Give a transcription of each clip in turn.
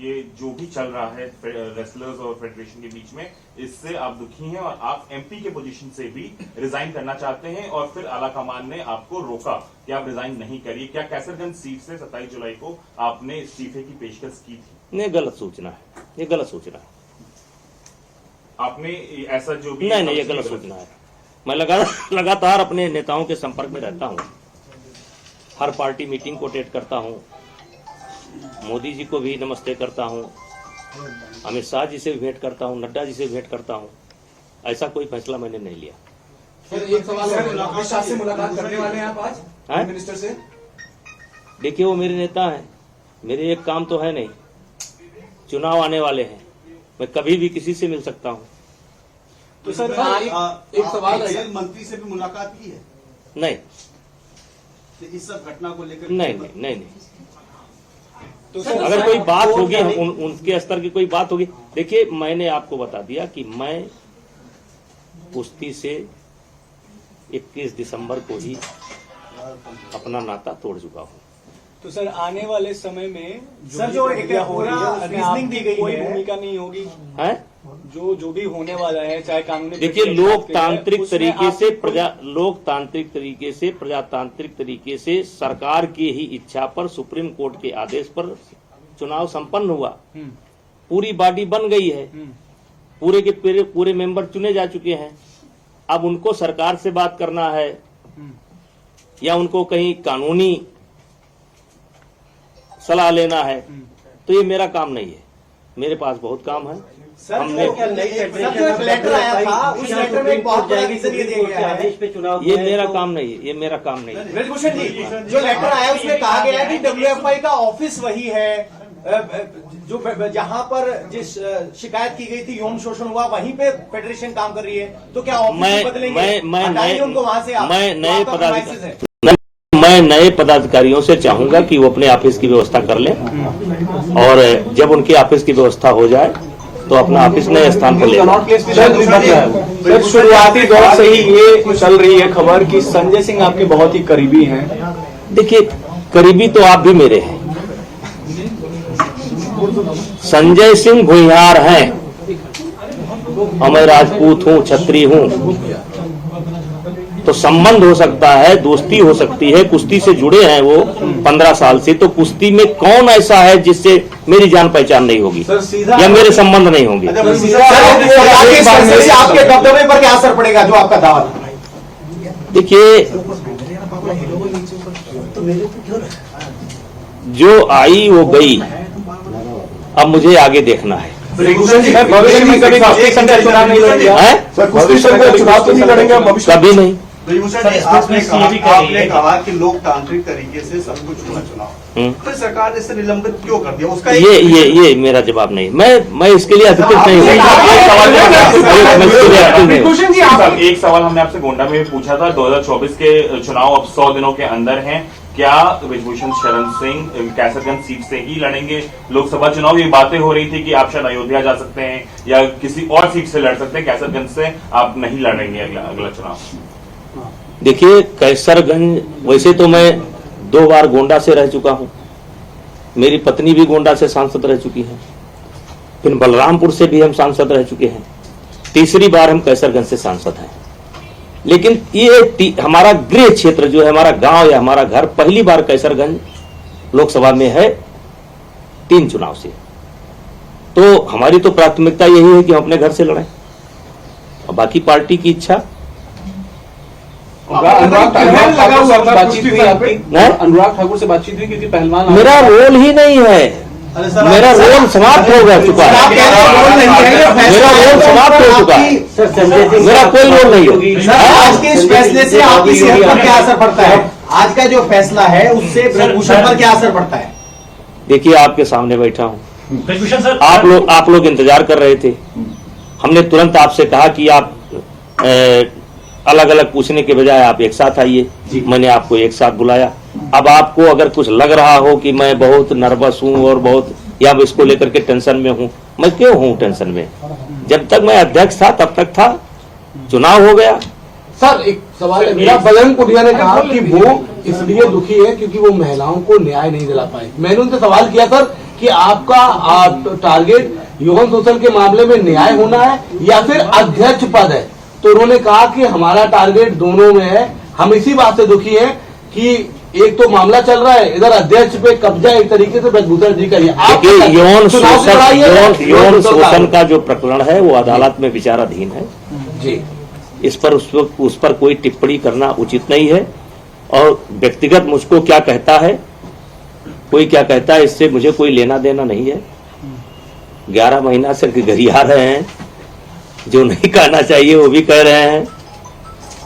ये जो भी चल रहा है रेसलर्स और फेडरेशन के बीच में, इससे आप दुखी हैं और आप एमपी के पोजीशन से भी रिजाइन करना चाहते हैं और फिर आला कमान ने आपको रोका कि आप रिजाइन नहीं करिए। क्या कैसरगंज सीट से 27 जुलाई को आपने इस्तीफे की पेशकश की थी? नहीं, गलत सूचना है, ये गलत सूचना है। आपने ऐसा जो भी नहीं, ये गलत सूचना है। मैं लगातार अपने नेताओं के संपर्क में रहता हूँ, हर पार्टी मीटिंग को अटेंड करता हूँ, मोदी जी को भी नमस्ते करता हूँ, अमित शाह जी से भी भेंट करता हूँ, नड्डा जी से भी भेंट करता हूँ। ऐसा कोई फैसला मैंने नहीं लिया। सर एक सवाल है, अमित शाह से मुलाकात करने वाले हैं आप आज मिनिस्टर से? देखिए, वो मेरे नेता हैं, मेरे एक काम तो है नहीं। चुनाव आने वाले हैं, मैं कभी भी किसी से मिल सकता हूँ। तो सर एक सवाल है, मंत्री से भी मुलाकात की है? नहीं, इस सब घटना को लेकर नहीं। तो अगर कोई बात होगी, उनके स्तर की कोई बात होगी। देखिए, मैंने आपको बता दिया कि मैं कुश्ती से 21 दिसंबर को ही अपना नाता तोड़ चुका हूँ। तो सर आने वाले समय में सर जो एक पूरा रीजनिंग दी गई कोई है, भूमिका नहीं होगी है जो भी होने वाला है, चाहे कानूनी। देखिए, लोकतांत्रिक तरीके से प्रजातांत्रिक तरीके से सरकार की ही इच्छा पर, सुप्रीम कोर्ट के आदेश पर चुनाव संपन्न हुआ। पूरी बॉडी बन गई है, पूरे के पूरे मेंबर चुने जा चुके हैं। अब उनको सरकार से बात करना है या उनको कहीं कानूनी सलाह लेना है, तो ये मेरा काम नहीं है। मेरे पास बहुत काम है। हमने लेटर आया था, उस लेटर में बहुत बड़ा रीजन ये दिया गया है, ये मेरा काम नहीं है, ये मेरा काम नहीं है। ब्रजभूषण जी, जो लेटर आया उसमें कहा गया है कि डब्ल्यूएफआई का ऑफिस वही है जो जहां पर जिस शिकायत की गई थी, यौन शोषण हुआ, वहीं पे फेडरेशन काम कर रही है। तो क्या ऑफिस बदलेंगे? उनको वहां से मैं नए पदाधिकारियों से चाहूंगा कि वो अपने ऑफिस की व्यवस्था कर लें और जब उनके ऑफिस की व्यवस्था हो जाए तो अपना ऑफिस नए स्थान पर ले। सर शुरुआती दौर से ही ये चल रही है खबर कि संजय सिंह आपके बहुत ही करीबी हैं। देखिए, करीबी तो आप भी मेरे हैं। संजय सिंह भुइयार हैं और मैं राजपूत हूं, क्षत्रिय हूं, तो संबंध हो सकता है, दोस्ती हो सकती है। कुश्ती से जुड़े हैं वो 15 साल से, तो कुश्ती में कौन ऐसा है जिससे मेरी जान पहचान नहीं होगी या मेरे संबंध नहीं होंगे? आपके दबदबे पर क्या असर पड़ेगा, जो आपका दावा? देखिए, जो आई वो गई, अब मुझे आगे देखना है। भविष्य में कभी चुनाव नहीं लड़ेंगे? कभी नहीं। आपने कहा कि लोकतांत्रिक तरीके से सब कुछ हुआ चुनाव, तो सरकार ने इसे निलंबित क्यों कर दिया? उसका ये मेरा जवाब नहीं। मैं इसके लिए अधिकृत नहीं हूँ। एक सवाल हमने आपसे गोंडा में भी पूछा था। 2024 के चुनाव अब 100 दिनों के अंदर हैं। क्या ब्रजभूषण शरण सिंह कैसरगंज सीट से ही लड़ेंगे लोकसभा चुनाव? ये बातें हो रही थी कि आप शायद अयोध्या जा सकते हैं या किसी और सीट से लड़ सकते हैं, कैसरगंज से आप नहीं लड़ेंगे अगला चुनाव। देखिए, कैसरगंज, वैसे तो मैं 2 बार गोंडा से रह चुका हूं, मेरी पत्नी भी गोंडा से सांसद रह चुकी है, फिर बलरामपुर से भी हम सांसद रह चुके हैं, तीसरी बार हम कैसरगंज से सांसद हैं। लेकिन ये हमारा गृह क्षेत्र जो है, हमारा गांव या हमारा घर, पहली बार कैसरगंज लोकसभा में है 3 चुनाव से। तो हमारी तो प्राथमिकता यही है कि हम अपने घर से लड़ें और बाकी पार्टी की इच्छा। अनुराग ठाकुर से बातचीत हुई क्योंकि पहलवान मेरा रोल ही नहीं है, मेरा रोल समाप्त हो चुका है। मेरा रोल समाप्त हो चुका है, मेरा कोई रोल नहीं है। आज के इस फैसले से आपकी सेहत पर क्या असर पड़ता है? आज का जो फैसला है उससे ब्रजभूषण पर क्या असर पड़ता है? देखिए, आपके सामने बैठा हूँ, आप लोग इंतजार कर रहे थे। हमने तुरंत आपसे कहा कि आप अलग अलग पूछने के बजाय आप एक साथ आइए। मैंने आपको एक साथ बुलाया। अब आपको अगर कुछ लग रहा हो कि मैं बहुत नर्वस हूं और बहुत या इसको लेकर के टेंशन में हूं, मैं क्यों हूं टेंशन में? जब तक मैं अध्यक्ष था तब तक था, चुनाव हो गया। सर एक सवाल है मेरा। बजरंग पुनिया ने कहा कि वो इसलिए दुखी है क्योंकि वो महिलाओं को न्याय नहीं दिला पाए। मैंने उनसे सवाल किया सर कि आपका टारगेट यौन शोषण के मामले में न्याय होना है या फिर अध्यक्ष पद है। तो उन्होंने कहा कि हमारा टारगेट दोनों में है। हम इसी बात से दुखी हैं कि एक तो मामला चल रहा है, इधर अध्यक्ष पे कब्जा एक तरीके से ब्रजभूषण जी का देखिए, यौन शोषण का जो प्रकरण है वो अदालत में विचाराधीन है जी। इस पर उस पर कोई टिप्पणी करना उचित नहीं है। और व्यक्तिगत मुझको क्या कहता है, कोई क्या कहता है, इससे मुझे कोई लेना देना नहीं है। 11 महीना से गरिया रहे हैं, जो नहीं कहना चाहिए वो भी कह रहे हैं,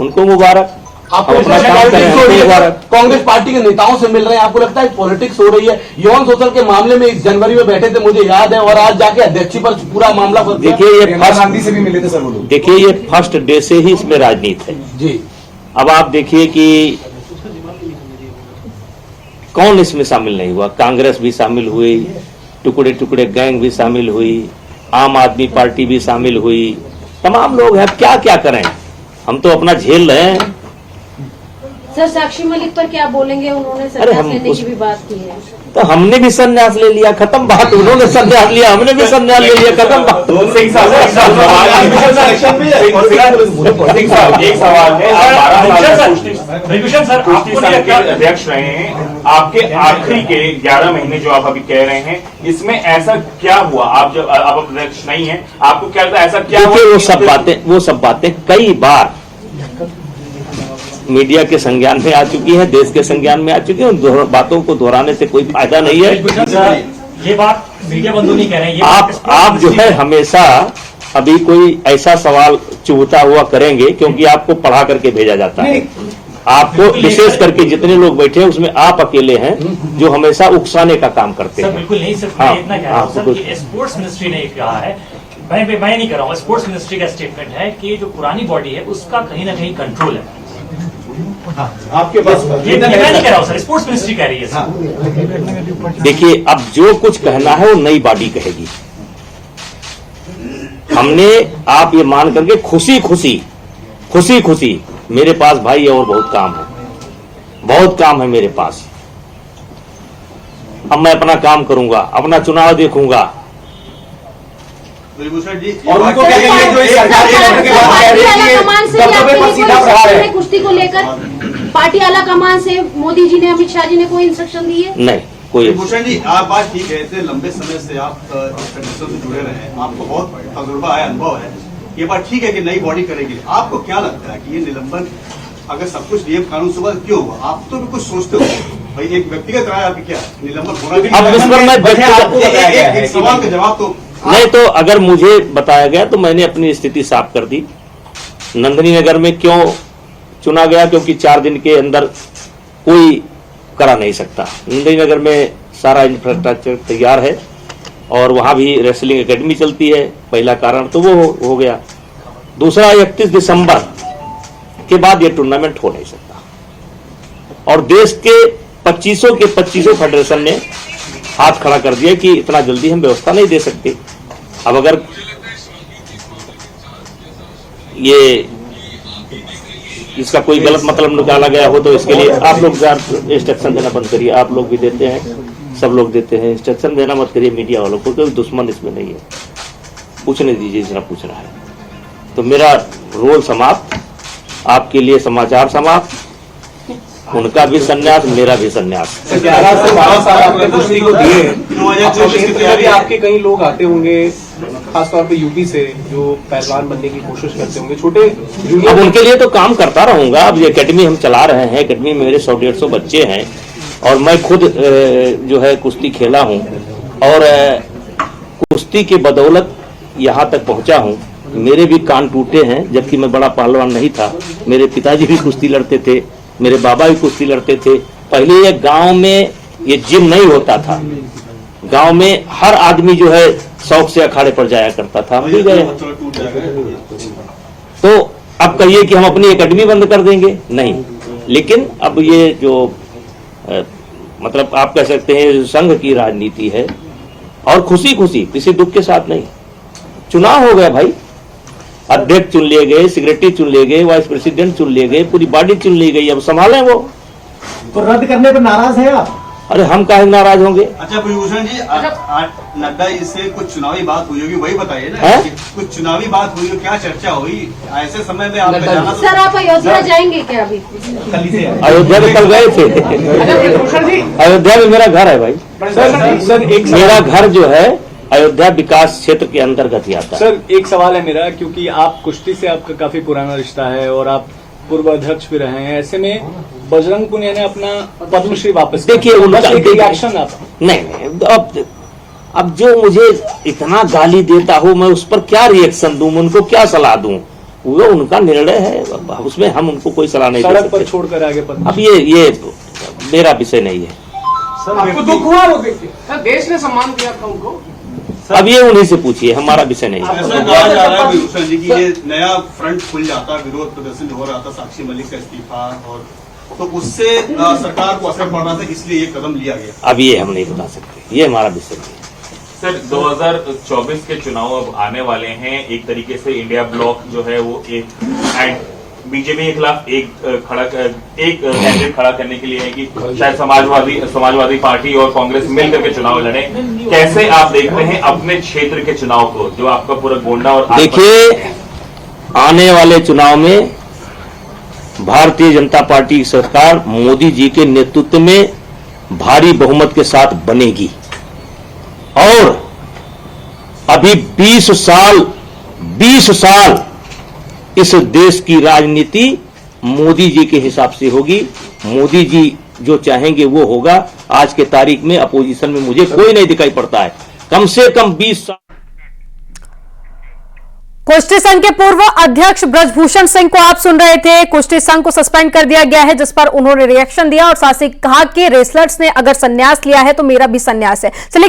उनको मुबारक। आपको अपना काम कर रहे हैं, उनको मुबारक। कांग्रेस पार्टी के नेताओं से मिल रहे हैं, आपको लगता है पॉलिटिक्स हो रही है? यौन शोषण के मामले में 1 जनवरी में बैठे थे, मुझे याद है, और आज जाके अध्यक्ष पर पूरा मामला फंस गया। देखिए, ये गांधी से भी मिले थे सर वो लोग। देखिए, ये फर्स्ट डे से ही इसमें राजनीति है जी। अब आप देखिए कि कौन इसमें शामिल नहीं हुआ। कांग्रेस भी शामिल हुई, टुकड़े टुकड़े गैंग भी शामिल हुई, आम आदमी पार्टी भी शामिल हुई, तमाम लोग हैं। क्या क्या करें, हम तो अपना झेल रहे हैं। सर, साक्षी मलिक पर क्या बोलेंगे? उन्होंने संन्यास लेने की भी बात की है। तो हमने भी संन्यास ले लिया, खत्म बात। उन्होंने संन्यास लिया, हमने भी संन्यास ले लिया, खत्म बात। सिंह साहब, एक सवाल है। भूषण सर, कुश्ती संघ के अध्यक्ष रहे हैं, आपके आखिरी के 11 महीने जो आप अभी कह रहे हैं, इसमें ऐसा क्या हुआ? आप जब आप अध्यक्ष नहीं है, आपको क्या लगता है ऐसा क्या हुआ? वो सब बातें कई बार मीडिया के संज्ञान में आ चुकी है, देश के संज्ञान में आ चुकी है। उन बातों को दोहराने से कोई फायदा नहीं है। ये बात मीडिया बंधु नहीं कह रहे हैं। आप जो है हमेशा अभी कोई ऐसा सवाल चुभता हुआ करेंगे, क्योंकि आपको पढ़ा करके भेजा जाता है। आपको विशेष करके जितने लोग बैठे हैं उसमें आप अकेले हैं जो हमेशा उकसाने का काम करते हैं। बिल्कुल नहीं, सिर्फ मैं इतना कह रहा हूँ सर कि स्पोर्ट्स मिनिस्ट्री ने कहा है, मैं नहीं कर रहा हूँ, स्पोर्ट्स मिनिस्ट्री का स्टेटमेंट है कि जो पुरानी बॉडी है उसका कहीं ना कहीं कंट्रोल है। आपके पास ये मैं नहीं कह रहा हूँ सर, स्पोर्ट्स मिनिस्ट्री कह रही है सर। देखिए, अब जो कुछ कहना है वो नई बॉडी कहेगी। हमने आप ये मान करके खुशी खुशी मेरे पास भाई और बहुत काम है मेरे पास। अब मैं अपना काम करूंगा, अपना चुनाव देखूंगा। ब्रजभूषण जी, और उनको क्या कहेंगे जो इस सरकार के लेटर के बाद कह रही है कि कर्तव्य पर सीधा प्रहार है? कुश्ती को लेकर पार्टी आला कमान से मोदी जी ने, अमित शाह जी ने कोई इंस्ट्रक्शन दी है? नहीं, कोई। ब्रजभूषण जी, आप बात ठीक है, इतने लंबे समय से आप इस फेडरेशन से जुड़े रहे हैं, आपको बहुत तजुर्बा है, अनुभव है। ये बात ठीक है कि नई बॉडी करेगी। आपको क्या लगता है कि ये निलंबन, अगर सब कुछ नियम कानून से क्यों हुआ? आप तो भी कुछ सोचते हो भाई, एक व्यक्तिगत राय आपकी क्या है? निलंबन होना भी अब इस पर मैं एक सवाल का जवाब तो नहीं, तो अगर मुझे बताया गया तो मैंने अपनी स्थिति साफ कर दी। नंदनी नगर में क्यों चुना गया? क्योंकि 4 दिन के अंदर कोई करा नहीं सकता। नंदनी नगर में सारा इंफ्रास्ट्रक्चर तैयार है और वहां भी रेसलिंग एकेडमी चलती है, पहला कारण तो वो हो गया। दूसरा, 31 दिसंबर के बाद ये टूर्नामेंट हो नहीं सकता। और देश के 25 के 25 फेडरेशन ने हाथ खड़ा कर दिया कि इतना जल्दी हम व्यवस्था नहीं दे सकते। अब अगर ये इसका कोई गलत मतलब निकाला गया हो तो इसके लिए आप लोग इंस्ट्रक्शन देना बंद करिए। आप लोग भी देते हैं, सब लोग देते हैं, इंस्ट्रक्शन देना मत करिए मीडिया वालों को, कोई दुश्मन इसमें नहीं है। पूछने दीजिए जितना पूछना है। तो मेरा रोल समाप्त, आपके लिए समाचार समाप्त। उनका भी संन्यास, मेरा भी संन्यास। 11 से 12 साल आपने कुश्ती को दिए, 2024 की तैयारी आपके कई लोग आते होंगे, खासतौर पे यूपी से, जो पहलवान बनने की कोशिश करते होंगे, छोटे। अब उनके लिए तो काम करता रहूंगा। अब ये एकेडमी हम चला रहे हैं, एकेडमी में मेरे 100-150 बच्चे हैं और मैं खुद जो है कुश्ती खेला हूं और कुश्ती की बदौलत यहाँ तक पहुंचा हूं। मेरे भी कान टूटे हैं, जबकि मैं बड़ा पहलवान नहीं था। मेरे पिताजी भी कुश्ती लड़ते थे, मेरे बाबा भी कुश्ती लड़ते थे। पहले ये गांव में ये जिम नहीं होता था, गांव में हर आदमी जो है शौक से अखाड़े पर जाया करता था। हम भी गए। तो अब कहिए कि हम अपनी एकेडमी बंद कर देंगे? नहीं, लेकिन अब ये जो मतलब आप कह सकते हैं संघ की राजनीति है और खुशी किसी दुख के साथ नहीं। चुनाव हो गया भाई, अध्यक्ष चुन लिए गए, सेक्रेटरी चुन लिए गए, वाइस प्रेसिडेंट चुन लिए गए, पूरी बॉडी चुन ली गई। अब संभालें वो। तो रद्द करने पर नाराज हैं आप? अरे हम काहे नाराज होंगे? अच्छा ब्रिजभूषण जी, नड्डा जी से कुछ चुनावी बात हुई होगी, वही बताइए ना। हैं? कुछ चुनावी बात हुई हो, क्या चर्चा हुई ऐसे समय में आपका जाना? सर आप अयोध्या जाएंगे क्या अभी? अयोध्या में कल गए थे। अयोध्या में मेरा घर है भाई। सर एक मेरा घर जो है अयोध्या विकास क्षेत्र के अंतर्गत ही आता है। सर एक सवाल है मेरा, क्योंकि आप कुश्ती से आपका काफी पुराना रिश्ता है और आप पूर्व अध्यक्ष भी रहे हैं, ऐसे में बजरंग पुनिया ने अपना पद्मश्री वापस किया। देखिए उनका एक रिएक्शन आप नहीं, अब जो मुझे इतना गाली देता हो मैं उस पर क्या रिएक्शन दूं, उनको क्या सलाह दूं? वो उनका निर्णय है, उसमें हम उनको कोई सलाह नहीं दे सड़क सकते। पर छोड़कर आगे पद्मश्री। अब ये मेरा विषय नहीं है। आपको दुख हुआ वो देख के? सर देश ने सम्मान दिया था उनको। अब ये उन्हीं से पूछिए, हमारा विषय नहीं है। ऐसा कहा जा रहा है ब्रिजभूषण जी कि ये नया फ्रंट खुल जाता, विरोध प्रदर्शन हो रहा था, साक्षी मलिक का इस्तीफा, और तो उससे सरकार को असर पड़ रहा था, इसलिए ये कदम लिया गया। अब ये हम नहीं बता सकते, ये हमारा विषय नहीं है। सर 2024 के चुनाव अब आने वाले हैं। एक तरीके से इंडिया ब्लॉक जो है वो एक बीजेपी के खिलाफ एक कैंडिडेट खड़ा करने के लिए है कि शायद समाजवादी पार्टी और कांग्रेस मिलकर के चुनाव लड़े। कैसे आप देखते हैं अपने क्षेत्र के चुनाव को, जो आपका पूरा गोंडा और देखिए आने वाले चुनाव में भारतीय जनता पार्टी की सरकार मोदी जी के नेतृत्व में भारी बहुमत के साथ बनेगी और अभी 20 साल इस देश की राजनीति मोदी जी के हिसाब से होगी। मोदी जी जो चाहेंगे वो होगा। आज के तारीख में अपोजिशन में मुझे कोई नहीं दिखाई पड़ता है। कम से कम 20 साल। कुश्ती संघ के पूर्व अध्यक्ष ब्रजभूषण सिंह को आप सुन रहे थे। कुश्ती संघ को सस्पेंड कर दिया गया है, जिस पर उन्होंने रिएक्शन दिया और साथ ही कहा कि रेसलर्स ने अगर संन्यास लिया है तो मेरा भी संन्यास है। चलिए